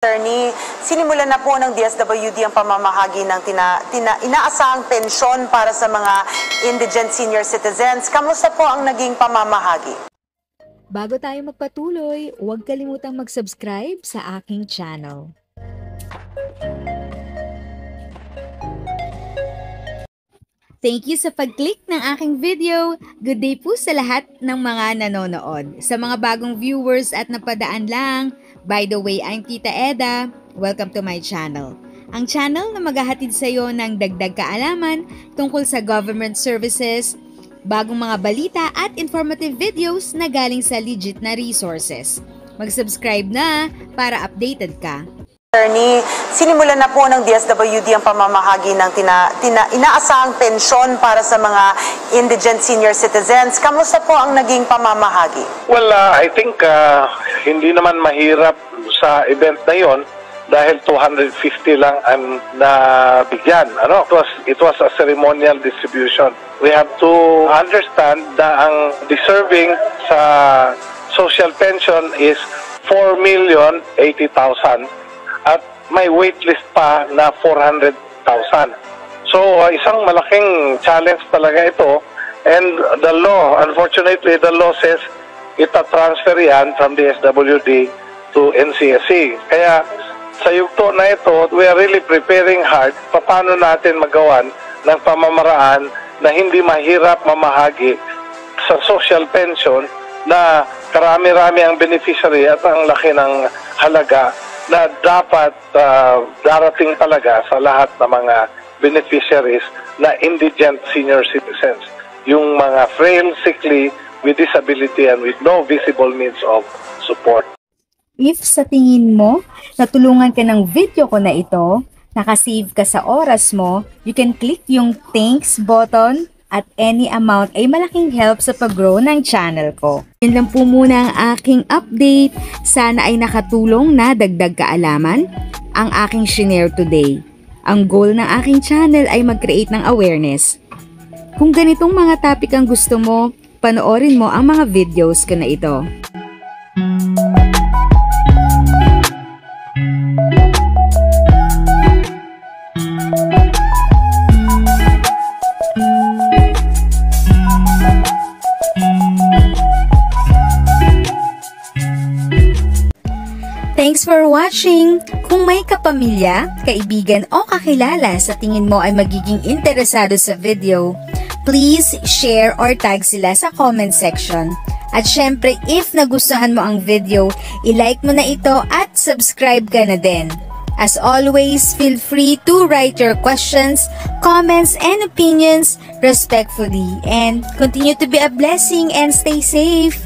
Attorney, sinimulan na po ng DSWD ang pamamahagi ng inaasahang pensyon para sa mga indigent senior citizens. Kamusta po ang naging pamamahagi? Bago tayo magpatuloy, huwag kalimutang mag-subscribe sa aking channel. Thank you sa pag-click ng aking video. Good day po sa lahat ng mga nanonood. Sa mga bagong viewers at napadaan lang, by the way, I'm Tita Eda. Welcome to my channel. Ang channel na maghahatid sa iyo ng dagdag kaalaman tungkol sa government services, bagong mga balita at informative videos na galing sa legit na resources. Mag-subscribe na para updated ka. Attorney, sinimulan na po ng DSWD ang pamamahagi ng inaasahang pensyon para sa mga indigent senior citizens. Kamusta po ang naging pamamahagi? Well, I think hindi naman mahirap sa event na yon dahil 250 lang ang nabigyan. It was a ceremonial distribution. We have to understand na ang deserving sa social pension is 4,080,000. At may waitlist pa na 400,000. So, isang malaking challenge talaga ito. And the law, unfortunately, the law says ita-transfer yan from the SWD to NCSC. Kaya sa yugto na ito, we are really preparing hard paano natin magawan ng pamamaraan na hindi mahirap mamahagi sa social pension na karami-rami ang beneficiary at ang laki ng halaga na dapat darating talaga sa lahat ng mga beneficiaries na indigent senior citizens. Yung mga frail, sickly, with disability and with no visible means of support. If sa tingin mo, natulungan ka ng video ko na ito, nakasave ka sa oras mo, you can click yung thanks button at any amount ay malaking help sa pag-grow ng channel ko. Yun lang po muna ang aking update. Sana ay nakatulong na dagdag kaalaman ang aking share today. Ang goal ng aking channel ay mag-create ng awareness. Kung ganitong mga topic ang gusto mo, panoorin mo ang mga videos ko na ito. Thanks for watching! Kung may kapamilya, kaibigan o kakilala sa tingin mo ay magiging interesado sa video, please share or tag sila sa comment section. At syempre, if nagustuhan mo ang video, i-like mo na ito at subscribe ka na din. As always, feel free to write your questions, comments, and opinions respectfully. And continue to be a blessing and stay safe!